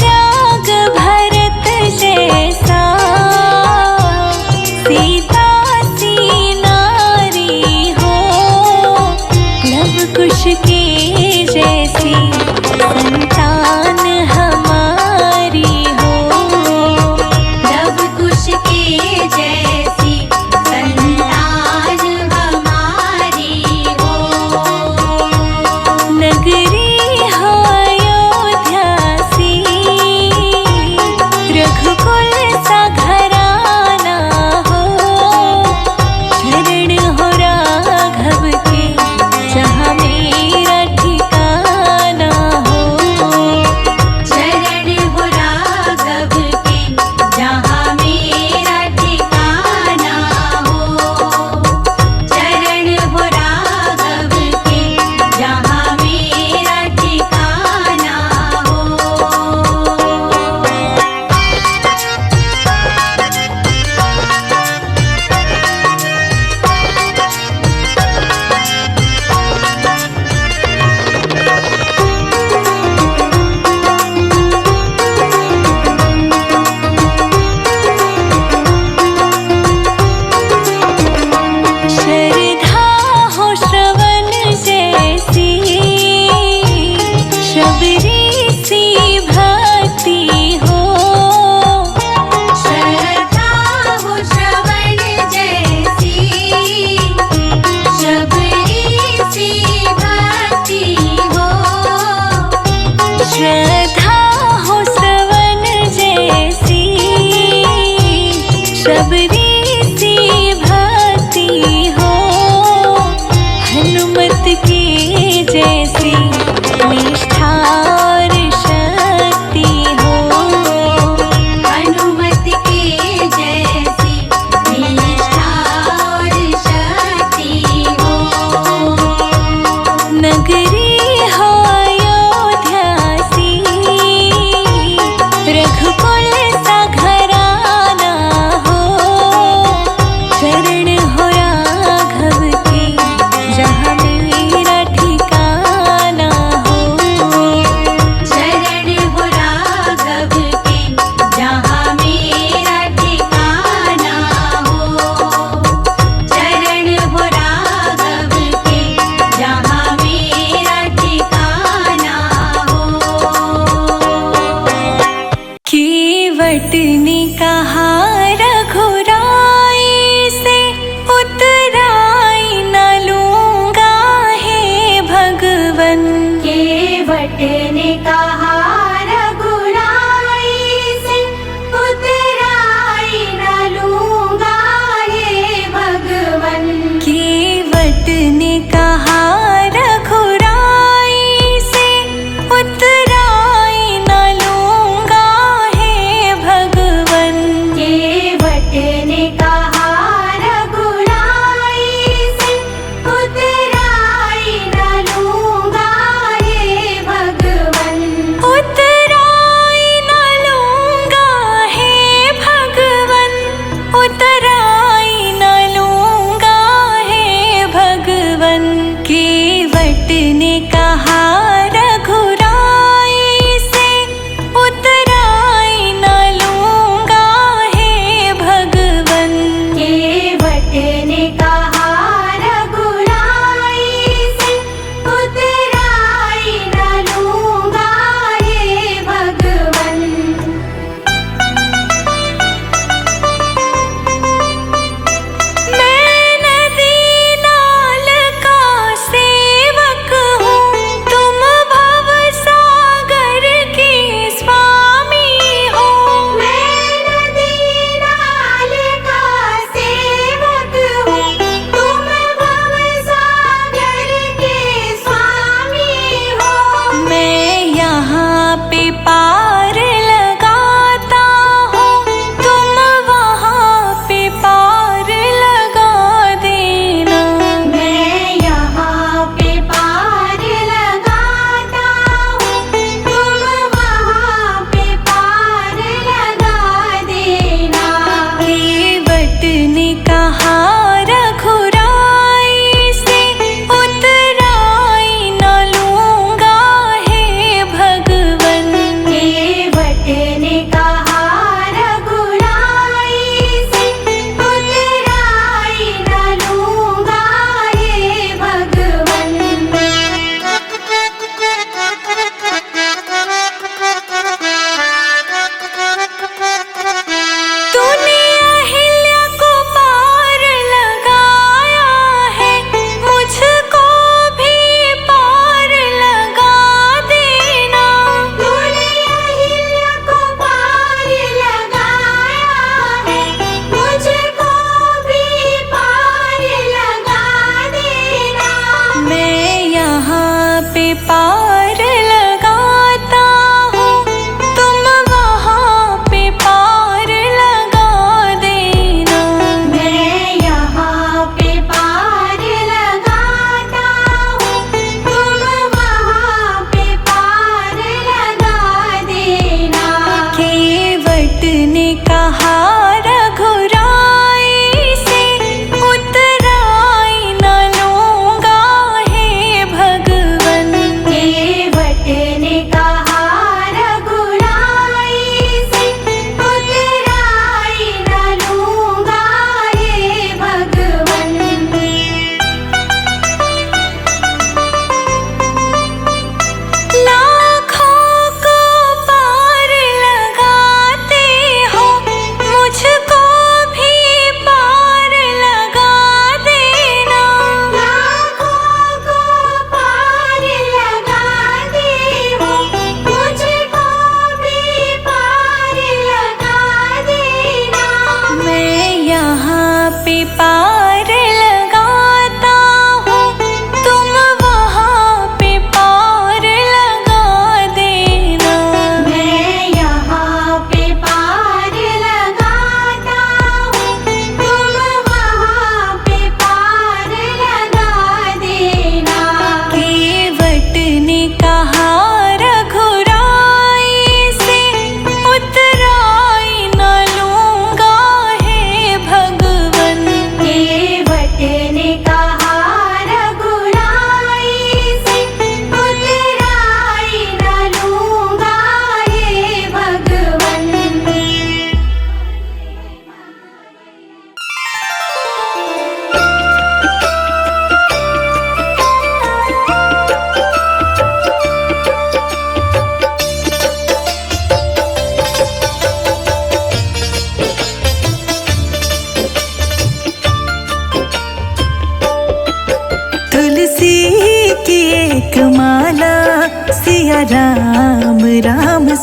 त्याग भरत जैसा, सीता सी नारी हो, लव कुश के जैसी संतान हमारी हो। लव कुश के जैसी संतान हमारी हो। नगरी हो अयोध्या सी, रघुकुल सा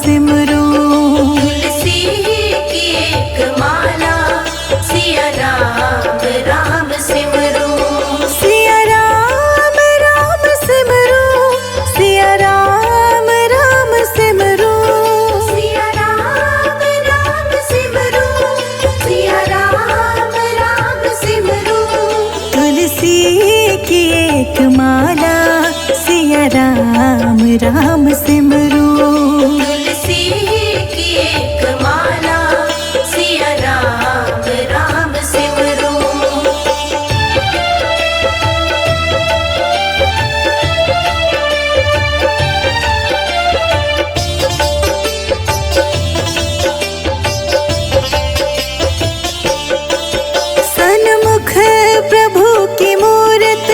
सिमरो। तुलसी की एक माला सिया राम सिमरो। सिया राम सिमरो, सिया राम सिमरो। सिया राम सिमरो, सिया राम सिमरो। तुलसी की एक माला सिया राम सिमरो। तुलसी की एक माला सिया राम सिमरो। सन्मुख प्रभु की मूरत,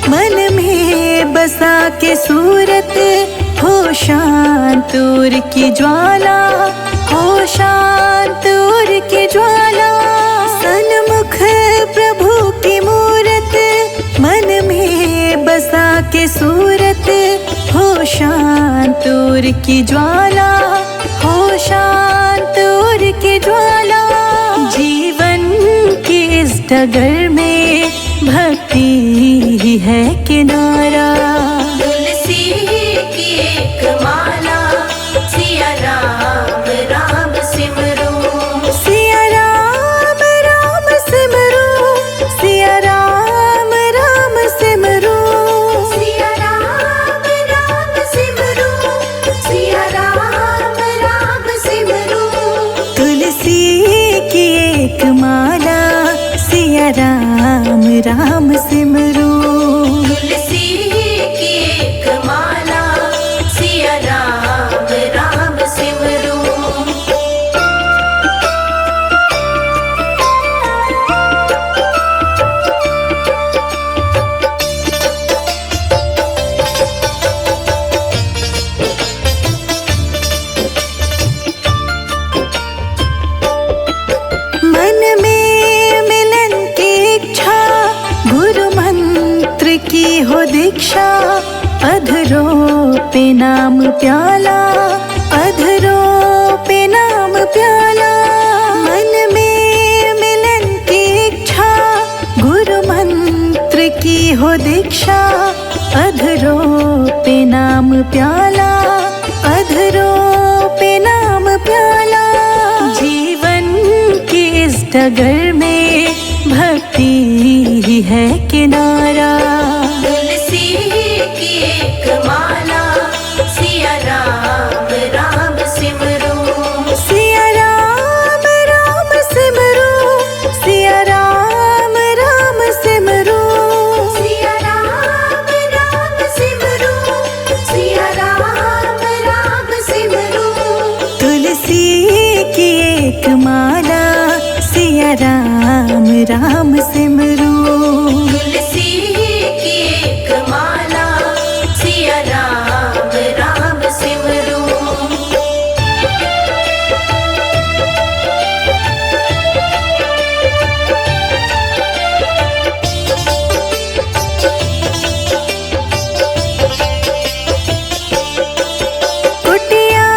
मन में बसा के सूरत, हो शांत उर की ज्वाला, हो शांत उर की ज्वाला। सन्मुख प्रभु की मूरत, मन में बसा के सूरत, हो शांत उर की ज्वाला, हो शांत उर की ज्वाला। जीवन के इस डगर में भक्ति ही है किनारा। तुलसी की एक माला सिया राम सिमरो। सिया राम सिमरो, सिया राम सिमरो। सिया राम सिमरो, सिया राम सिमरो। तुलसी की एक माला सिया राम सिमरो। तुलसी की एक माला सिया राम सिमरो। मन में मिलन की इच्छा, गुरु मंत्र की हो दीक्षा, अधरों पे नाम प्याला, अधरों पे नाम प्याला। मन में मिलन की इच्छा, गुरु मंत्र की हो दीक्षा, अधरों पे नाम प्याला, अधरों पे नाम प्याला। जीवन के इस डगर में भक्ति ही है किनारा। तुलसी की एक माला सिया राम सिमरो। सिया राम सिमरो, सिया राम सिमरो। सिया राम सिमरो, सिया राम सिमरो। तुलसी की एक माला सिया राम सिमरो। तुलसी की एक माला सिया राम सिमरो। कुटिया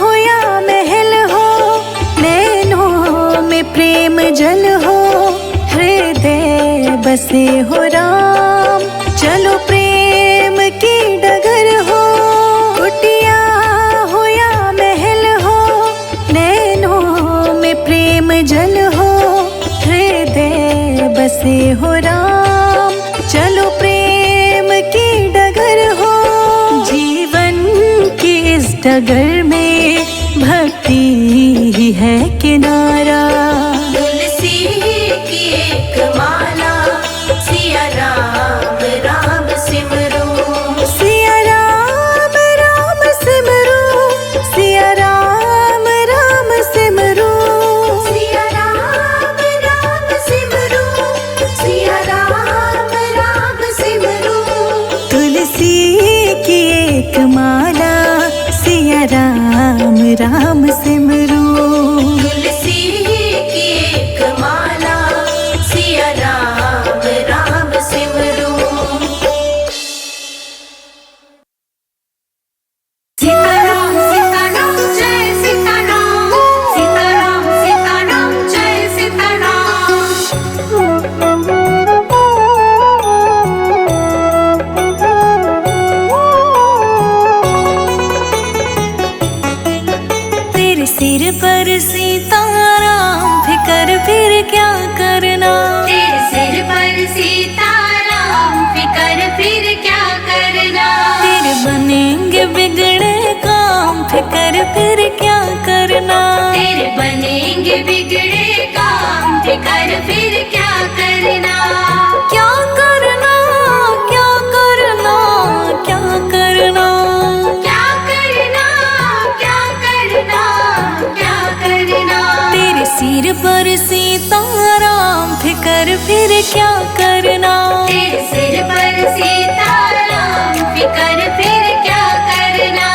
हो या महल हो, नैनों में प्रेम जल हो, हृदय बसे हो राम, चलो प्रेम की डगर हो। कुटिया हो या महल हो, नैनों में प्रेम जल हो, हृदय बसे हो राम, चलो प्रेम की डगर हो। जीवन की इस डगर में भक्ति ही है किनारा। तुलसी की एक माला सिया राम सिमरो। सिया राम सिमरो, सिया राम सिमरो। सिया राम सिमरो, सिया राम सिमरो। तुलसी की एक माला सिया राम सिमरो। तुलसी की एक माला सिया राम सिमरो। सीताराम सीताराम सिर पर सीताराम फिकर फिर क्या करना। तेरे सिर पर सीताराम फिकर फिर क्या करना। तेरे बनेंगे बिगड़े काम फिकर फिर क्या करना। तेरे बनेंगे बिगड़े काम फिकर फिर क्या करना। क्या करना क्या करना क्या करना। क्या करना क्या करना क्या करना। तेरे सिर पर सीताराम फिकर फिर क्या करना। तेरे सिर पर सीताराम फिकर फिर क्या करना।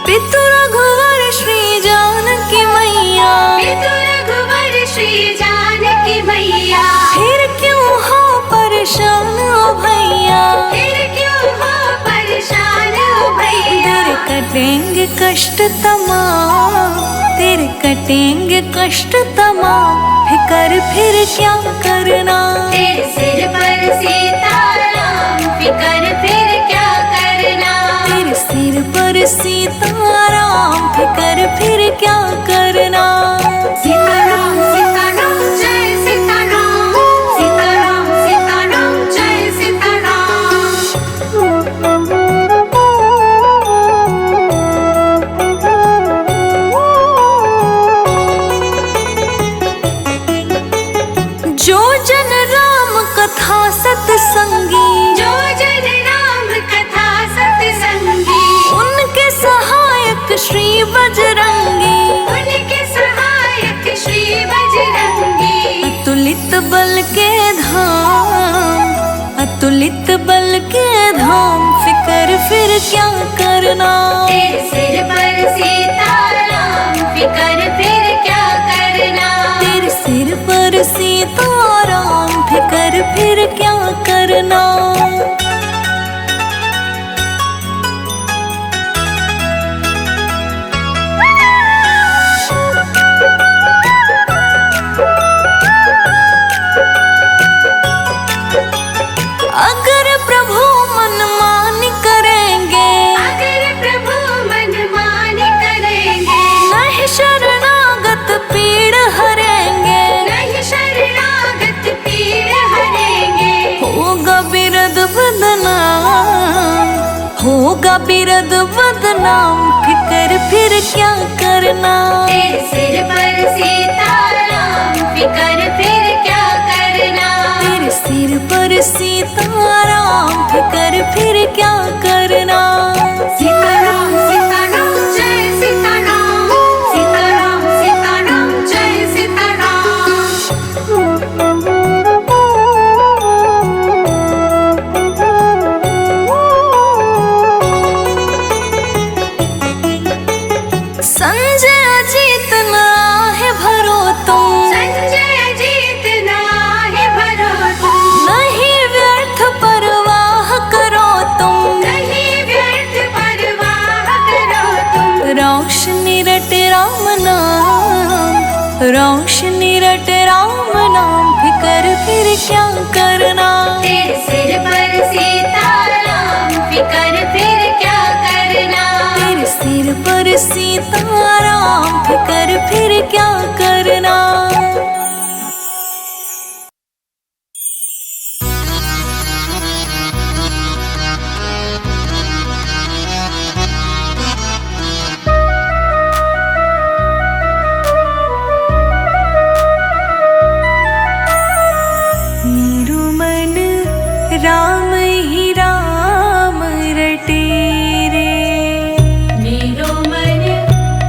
पितु रघुवर श्री जानकी मैया। पितु रघुवर श्री जानकी मैया। फिर क्यों हो परेशान ओ भैया। फिर क्यों हो परेशान ओ भैया। तेरे कटेंगे कष्ट तमाम। तेरे कटेंगे कष्ट तमाम फिकर फिर क्या करना। तेरे सिर पर सीताराम फिकर फिर क्या करना। तेरे सिर पर सीताराम फिकर फिर क्या करना। सीताराम सीताराम जय सीताराम। सीताराम सीताराम जय सीताराम। जो जन राम कथा सत्संगी। जो जन राम कथा सत्संगी। उनके सहायक श्री बजरंगी। उनके सहायक श्री बजरंगी। अतुलित बल के धाम। अतुलित बल के धाम फिकर फिर क्या करना। तेरे सिर पर सीताराम फिकर फिर क्या करना। तेरे सिर पर सीताराम फिकर फिर क्या करना। अगर प्रभु मनमानी करेंगे। अगर प्रभु मनमानी करेंगे। नहीं शरणागत पीड़ हरेंगे। नहीं शरणागत पीड़ हरेंगे। होगा बिरद बदनाम। होगा बिरद बदनाम फिकर फिर क्या करना। तेरे सिर पर सीताराम फिकर फिर क्या करना। तेरे सिर पर सीताराम फिकर फिर क्या करना। सीताराम सीताराम जय सीताराम। सीताराम सीताराम जय सीताराम। संजय अजीत ना है भरो तुम। संजय जीत ना है भरो तुम। नहीं व्यर्थ परवाह करो तुम। नहीं व्यर्थ परवाह करो तुम। रोशनी रट राम नाम। रोशनी रट राम नाम फिकर फिर क्या करना। तेरे सिर पर सीताराम फिकर फिर क्या करना। तेरे सिर पर सीताराम फिकर फिर क्या करना। मेरू मन राम ही राम रटे रे। मेरो मन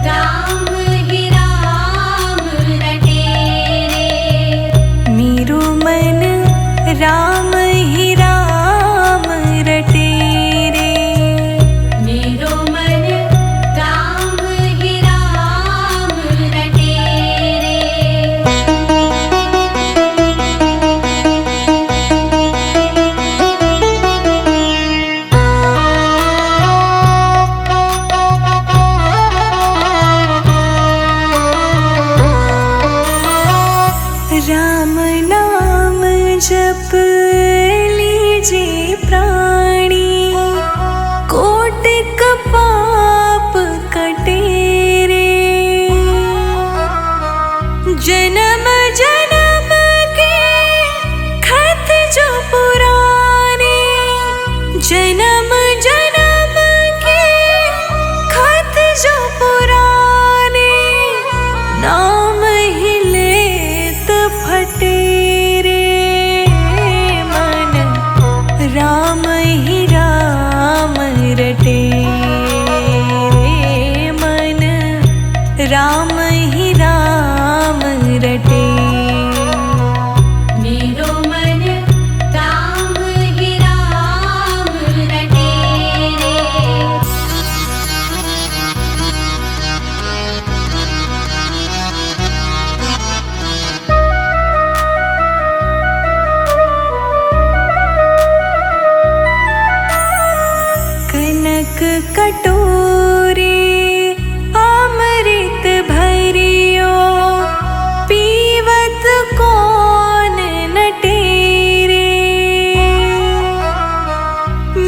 राम जप लीजिए प्राणी, कोटिक पाप कटे रे। जन्म जन्म के खत जो पुराने, जन्म जन्म के खत जो पुराने, नाम ही लेत फटे रे। मन राम ही राम रटे रे, मन राम ही राम रटे। मेरो मन राम ही राम रटे रे। कनक कटोरे अमृत भरियो, पीवत कौन नटे रे।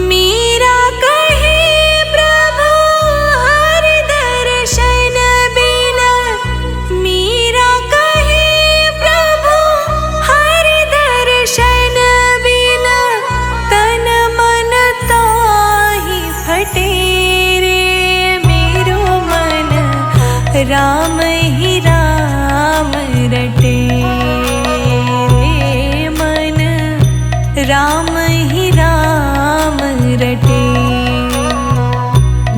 मीरा कहे प्रभु हरि दर्शन बिना, मीरा कहे प्रभु हरि दर्शन बिना, तन मन ताहि फटे रे। मेरो मन राम ही राम रटे रे, मन राम ही राम रटे।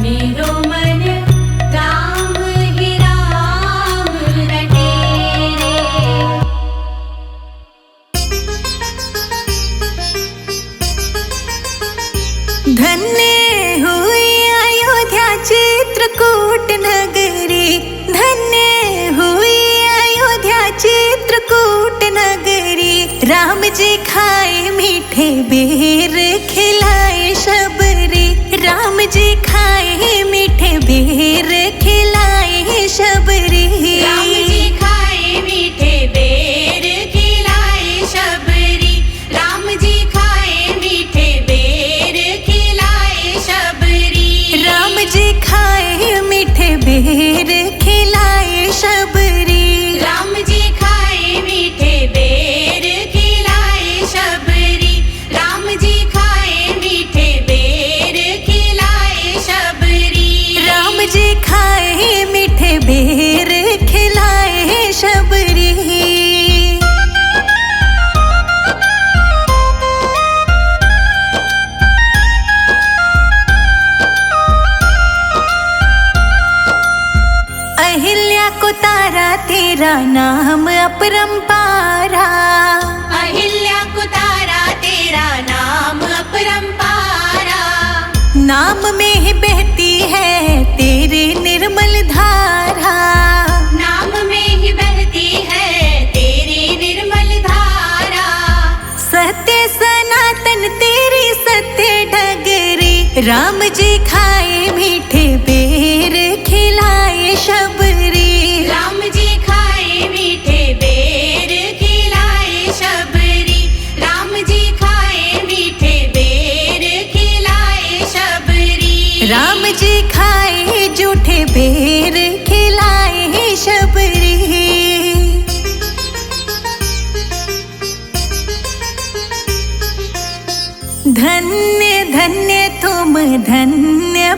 मेरो मन राम ही राम रटे रे। धन्य हुई अयोध्या चित्रकूट नगरी, धन्य हुई अयोध्या चित्रकूट नगरी। राम जी खाए मीठे बेर खिलाए शबरी, राम जी खाए मीठे बेर खिलाए शबरी। राम जी खाए मीठे बेर खिलाए शबरी, राम जी खाए मीठे बेर खिलाए शबरी। राम जी खाए मीठे बेर खिलाए शबरी। राम जी खाए मीठे बेर खिलाए शबरी, राम जी खाए मीठे बेर खिलाए शबरी। राम जी खाए मीठे बेर खिलाए शबरी। अहिल्या को तारा तेरा नाम अपरंपारा, अहिल्या को तारा तेरा नाम अपरंपारा। नाम में ही बहती है तेरी निर्मल धारा, नाम में ही बहती है तेरी निर्मल धारा। सत्य सनातन तेरी सत्य डगरी। राम जी खाए मीठे बेर खिलाए शबरी, राम जी खाए मीठे बेर खिलाए शबरी, राम जी खाए मीठे बेर खिलाए शबरी। राम जी खाए जूठे बेर खिलाए शबरी। धन्य धन्य तुम धन्य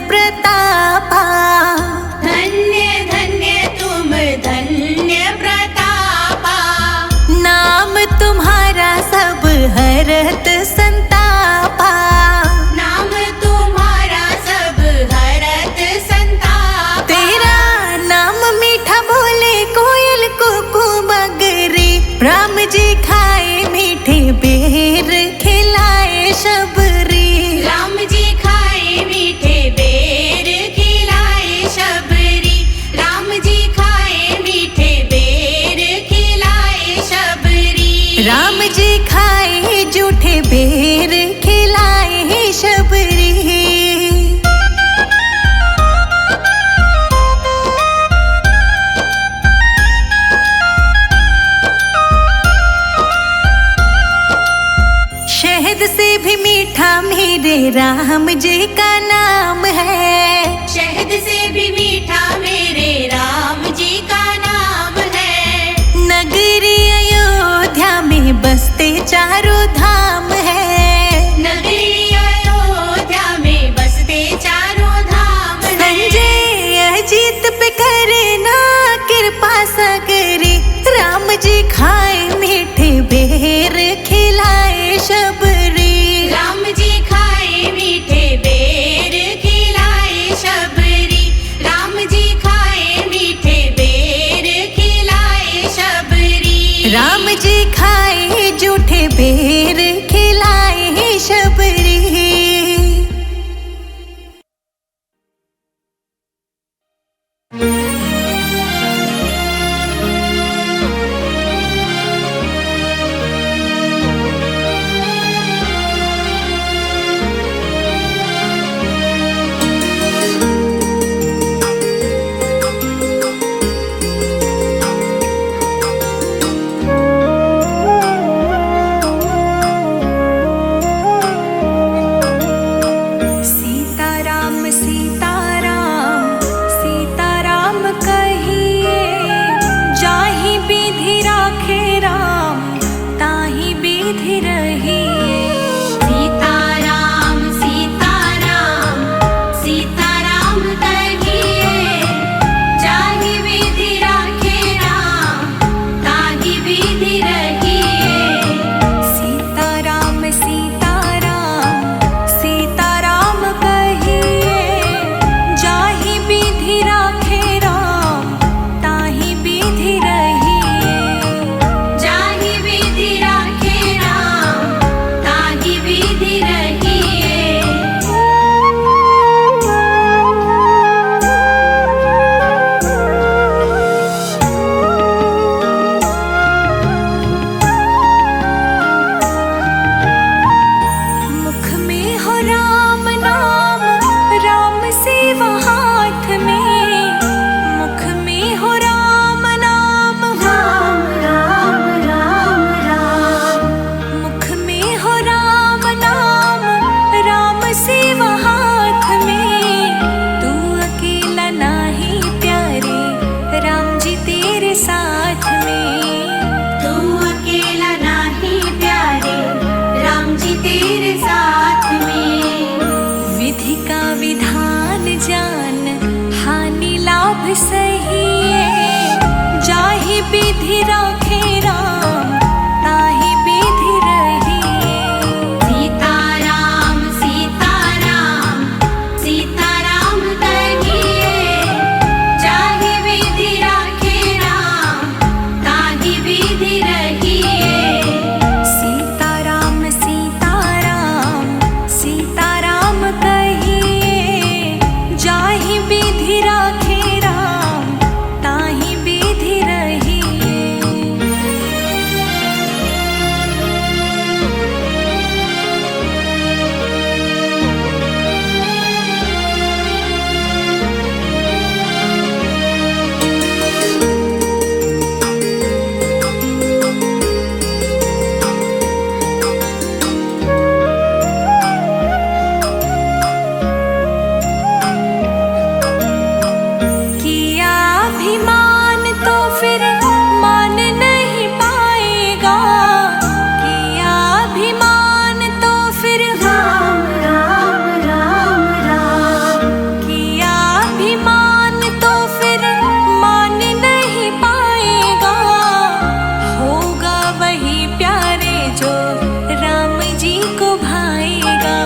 मेरे राम जी का नाम है। शहद से भी मीठा मेरे राम जी का नाम है। नगरी अयोध्या में बसते चारों धाम है। नगरी अयोध्या में बसते चारों धाम है। संजय अजीत पे करे ना कृपा सगरी, राम जी खाए मीठे बेर खिलाए शबरी। राम जी खाए मीठे बेर खिलाए शबरी। राम जी खाए मीठे बेर खिलाए शबरी। राम जी खाए जूठे बेर खिलाए शबरी। सीताराम सीताराम सीताराम कहिए, जाहि विधि राखे राम ताहि विधि रहिए। सीताराम सीताराम सीताराम कहिए, जाहि विधि राखे राम ताहि विधि रहिए। सीताराम सीताराम सीताराम कहिए, जाहि विधि राखे राम ताहि विधि रहिए। जाहि विधि राखे राम ताहि विधि रहिए। मुख में हो राम नाम, राम सेवा हाथ में। मुख में हो राम नाम, राम राम राम राम। मुख में हो राम नाम, राम सेवा हाथ में। तू अकेला नाही प्यारे, राम जी तेरे साथ में। तू अकेला नाही प्यारे, राम जी तेरे साथ में। विधि का विधान जान, हानि लाभ सही है। जाहि विधि राखे राम ताहि विधि रहिए। सीताराम सीताराम सीताराम कहिए, जाहि विधि राखे राम ताहि विधि रहिए। सीताराम सीताराम सीताराम कहिए, जाहि विधि राखे राम ताहि विधि रहिए। किया अभिमान तो फिर मान नहीं पाएगा। किया अभिमान तो फिर राम राम राम राम। किया अभिमान तो फिर मान नहीं पाएगा। होगा वही प्यारे जो राम जी को भाएगा।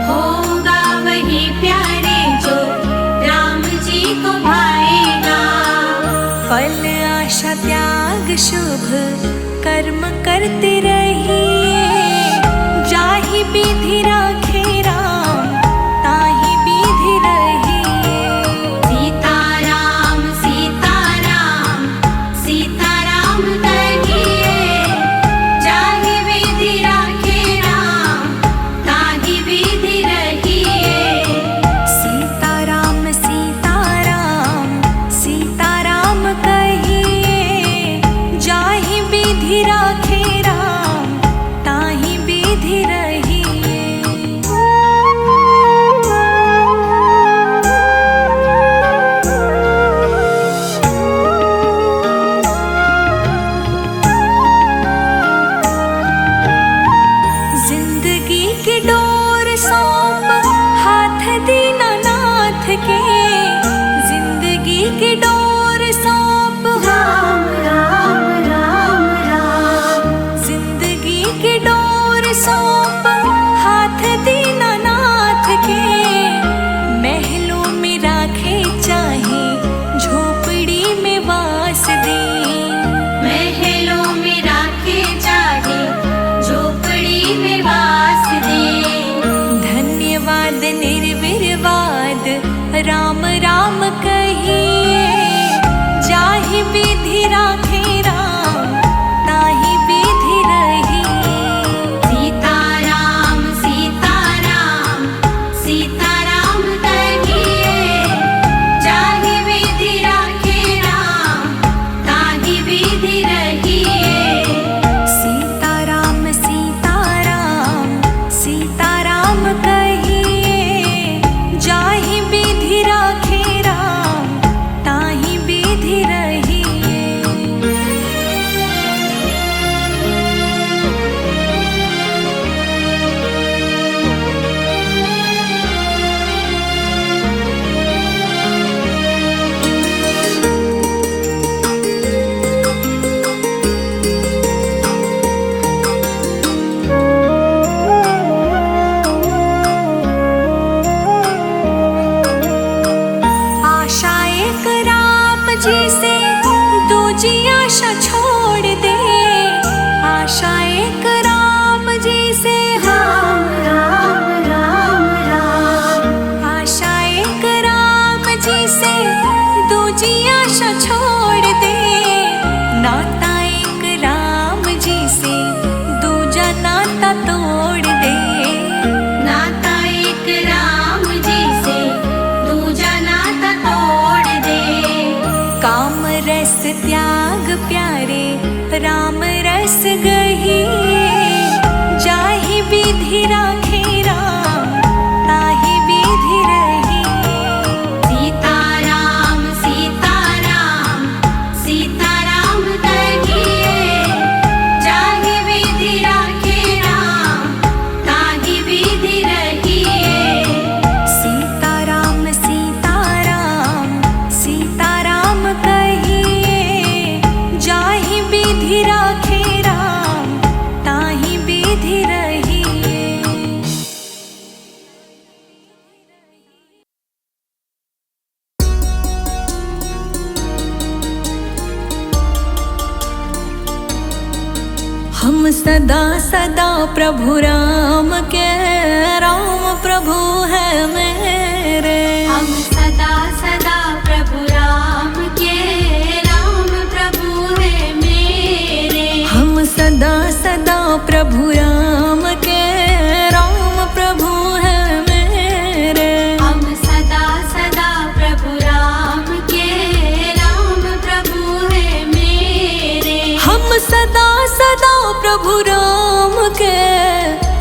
होगा वही प्यारे जो राम जी को भाएगा। फल आशा त्याग शुभ कर्म करते रहिए। जाहि विधि राखे राम ताहि विधि रहिए। सीताराम सीताराम सीताराम कहिए, जाहि विधि राखे राम ताहि विधि रहिए। सीताराम सीताराम सीताराम कहिए, जाहि विधि राखे राम ताहि विधि रहिए। आशा छोड़ दे, आशा एक राम जी से राम राम राम राम। आशा एक राम जी से दूजी आशा छोड़ दे, नाता एक राम जी से दूजा नाता तोड़ दे। नाता एक राम जी से दूजा नाता तोड़ दे। काम रस त्याग प्यारे राम रस गही, जाहि विधि राखे राम ताहि विधि रही। सीताराम सीताराम सीताराम कहिए, जाहि विधि राखे राम ताहि विधि रहिए। सीताराम सीताराम सीताराम कहिए, जाहि विधि राखे राम ताहि विधि रहिए। हम सदा सदा प्रभु राम के, राम प्रभु है मेरे। हम सदा सदा प्रभु राम के, राम प्रभु है मेरे। हम सदा सदा प्रभु राम के, राम प्रभु है मेरे। हम सदा सदा प्रभु राम के, राम प्रभु है मेरे। हम सदा सदा प्रभु राम के,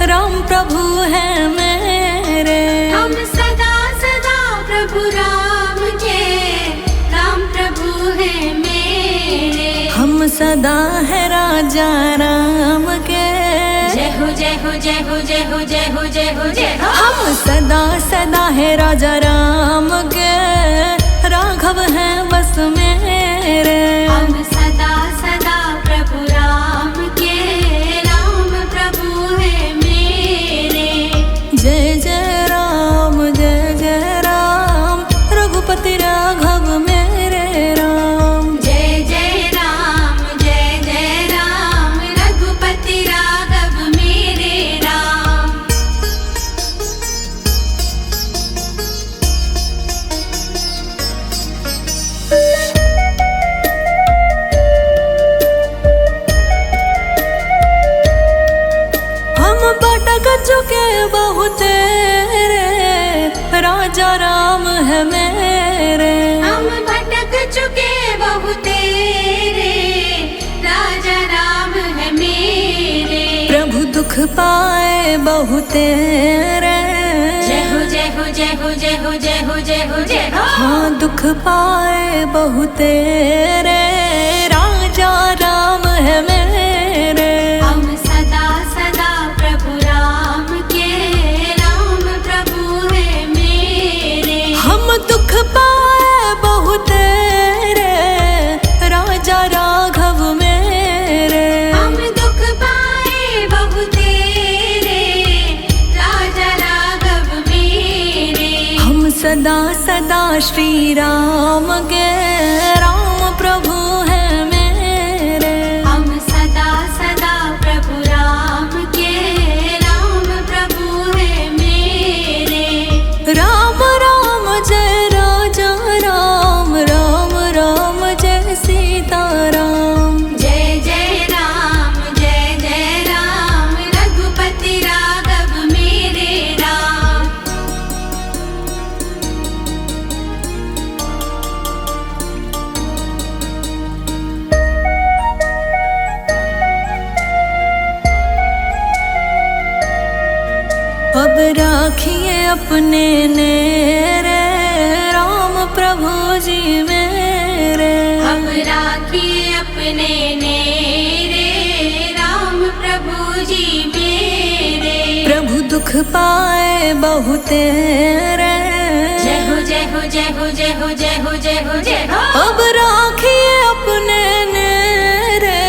राम प्रभु है मेरे। हम सदा सदा प्रभु राम के, राम प्रभु है मेरे। हम सदा है राजा राम के, जय हो जय हो जय हो जय हो जय हो जय हो जय हो। हम सदा सदा है राजा राम के, राघव है बस मेरे। हम सदा सदा प्रभु राम के, राम प्रभु है मेरे। जय जय राम रघुपति राघव मेरे राम। जय जय राम रघुपति राघव मेरे राम। हम भटक चुके बहुत रे, राजा राम है मेरे। हम भटक चुके बहुत रे, राजा राम है मेरे। प्रभु दुख पाए बहुत रे, जय हो जय हो जय हो जय हो जय हो जय हो जय हो। हाँ दुख पाए बहुत रे, राजा राम है मेरे। हम सदा सदा प्रभु राम के, राम प्रभु है मेरे। हम दुख पाए बहुत रे, राजा राघव मेरे। हम दुख पाए बहुत रे, राजा राघव मेरे। हम सदा सदा श्री राम के, राम प्रभु है मेरे। हम सदा सदा प्रभु राम के, राम प्रभु है मेरे। राम राम जय राजा राम, राम राम जय सीता राम। जय जय राम रघुपति राघव मेरे राम। अब राखिए अपने नेरे, राम प्रभु जी मेरे। अब राखिए अपने नेरे, राम प्रभु जी मेरे। प्रभु दुख पाए बहुत रे, जय हो जय हो जय हो जय हो जय हो जय हो जय हो। अब राखिए अपने नेरे,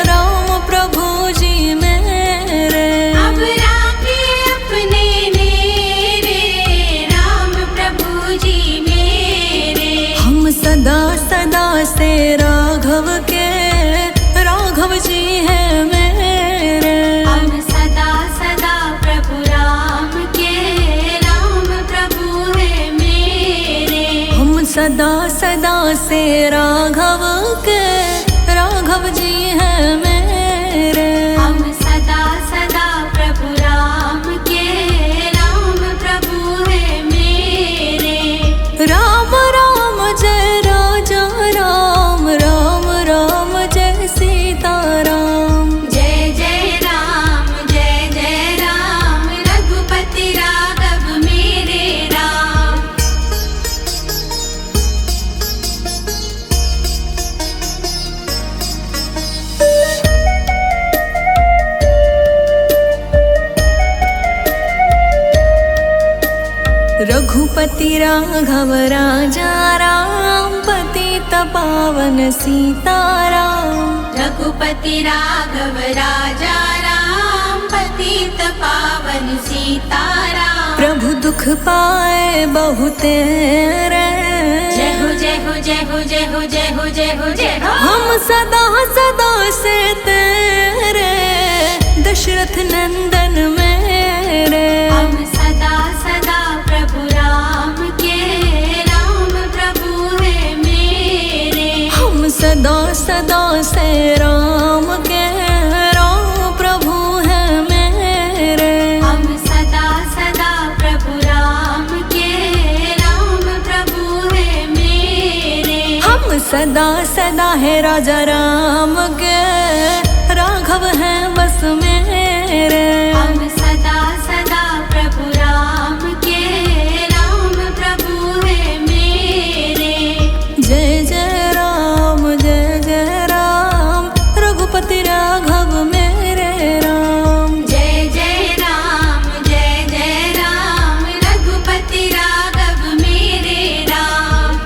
राम प्रभु जी मेरे। अब राखिए अपने नेरे, राम प्रभु जी मेरे। हम सदा सदा से राघव के, राघव के, राघव जी हैं मेरे। हम सदा सदा प्रभु राम के, राम प्रभु है मेरे। राम राम जय राजा राम, राम राम जय सीता राम। जय जय राम रघुपति राघव मेरे राम। रघुपति राघव राजा राम, पतित पावन सीताराम। रघुपति राघव राजा राम, पतित पावन सीताराम। प्रभु दुख पाए बहु तेरे, जय हो जय हो जय हो जय हो जय हो जय हो जय हो। हम सदा सदा से तेरे, दशरथ नंदन मेरे। हम सदा सदा प्रभु राम के, राम प्रभु है मेरे। हम सदा सदा से राम के, राम प्रभु हैं मेरे। हम सदा सदा प्रभु राम के, राम प्रभु है मेरे। हम सदा सदा है राजा राम के, राघव हैं बस मेरे। हम सदा सदा प्रभु राम के, राम प्रभु है मेरे। जय जय राम, रघुपति राघव मेरे राम। जय जय राम रघुपति राघव मेरे राम।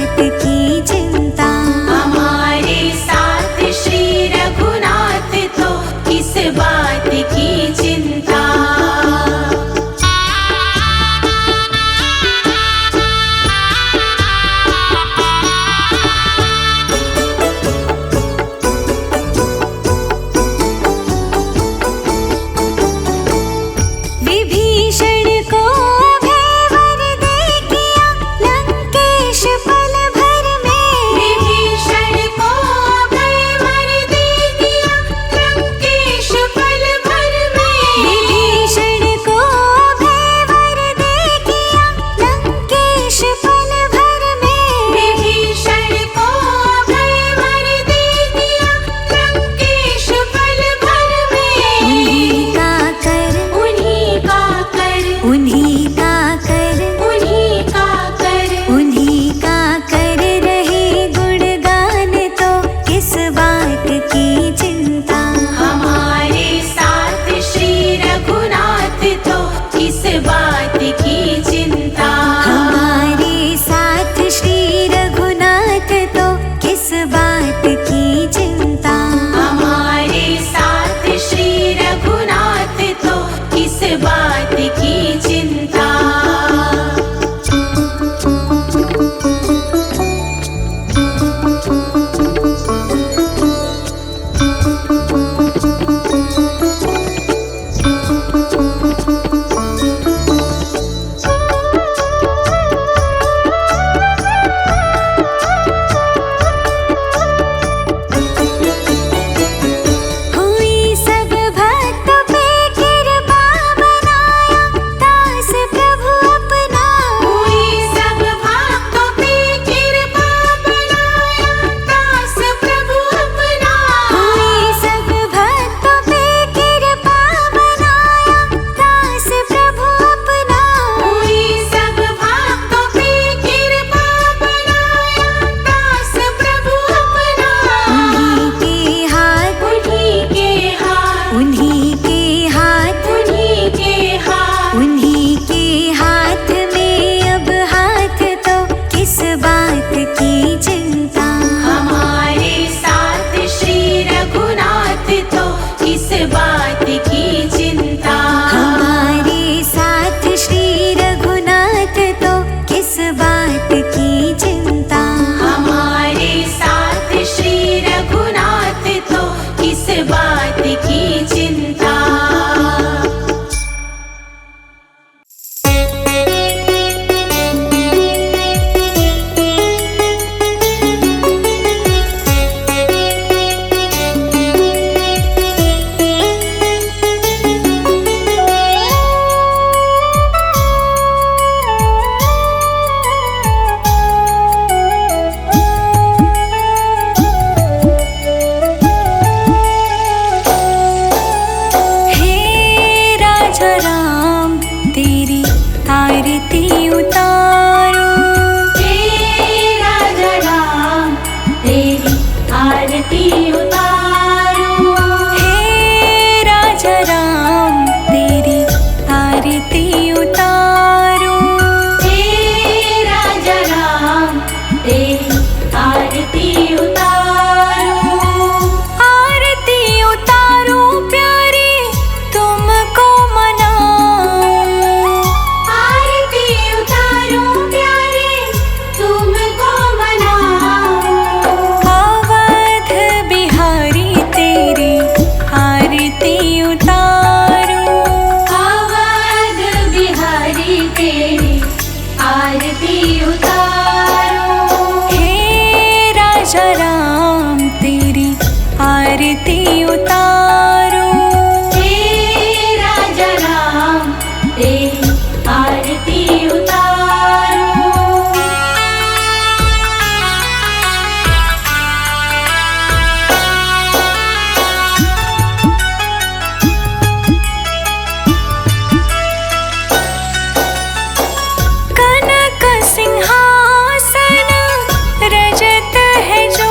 बात की चिंता। हमारे साथ श्री रघुनाथ तो किस बात की चिंता। विभीषण को अभय वर दे किया लंकेश पल भर में। विभीषण को अभय वर दे दिया लंकेश पल भर में। विभीषण को अभय वर दे किया लंकेश पल भर में। विभीषण को अभय वर दे दिया लंकेश पल भर में। उन्हीं का कर उन्हीं का कर उन्हीं का कर उन्हीं का कर उन्हीं का कर रहे गुणगान तो किस बात की चिंता। हमारे साथ श्री रघुनाथ तो किस बात की चिंता। हमारे साथ श्री रघुनाथ तो किस बात की चिंता। हमारे साथ श्री रघुनाथ तो किस बात की चिंता। हुई सब भक्तों पे कृपा बनाया दास प्रभु अपना। हुई सब भक्तों पे कृपा बनाया दास प्रभु अपना। हुई सब भक्तों पे कृपा बनाया दास प्रभु अपना। हुई सब भक्तों पे कृपा बनाया दास प्रभु अपना। उन्हीं के हाथ उन्हीं के हाथ उन्हीं के हाथ में अब हाथ तो किस बात की चिंता। हमारे साथ श्री रघुनाथ तो किस बात की चिंता। हमारे साथ श्री रघुनाथ तो किस बात की चिंता। हमारे साथ श्री रघुनाथ तो किस बात की चिंता। हे राजा राम तेरी आरती उतारो। हे राजा राम तेरी आरती उतारो। हे राजा राम तेरी आरती उतारो। हे राजा राम तेरी आरती उतारो। आरती उतारो प्यारे तुमको मनाऊं। आरती उतारो प्यारे तुमको मनाऊं। अवध बिहारी तेरी आरती उतारो। अवध बिहारी तेरी आरती उतारो। हे राजा राम तेरी आरती उतारो। हे राजा राम तेरी आरती उतारो। कनक सिंहासन रजत है जो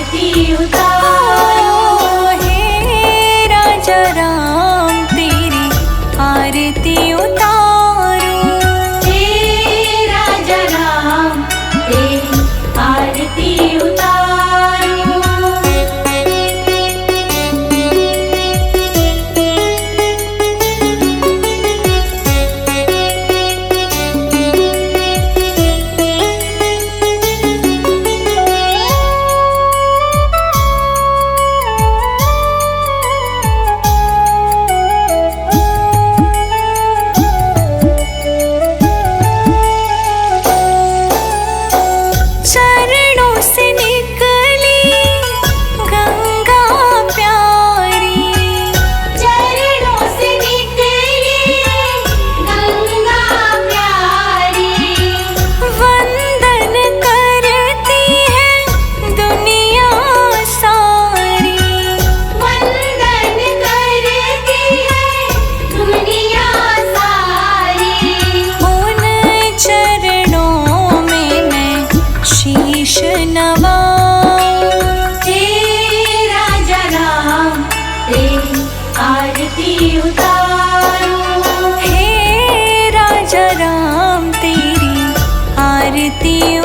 आरती उतारो। हे राजा राम तेरी आरती उतारो। हे राजा राम तेरी आरती उतारो। चरणों से निकली गंगा प्यारी। चरणों से निकली गंगा प्यारी। वंदन करती है दुनिया सारी। वंदन करती है दुनिया सारी। उन चरणों में मैं शीश नवाऊं। हे राजा राम तेरी आरती उतारो। हे राजा राम तेरी आरती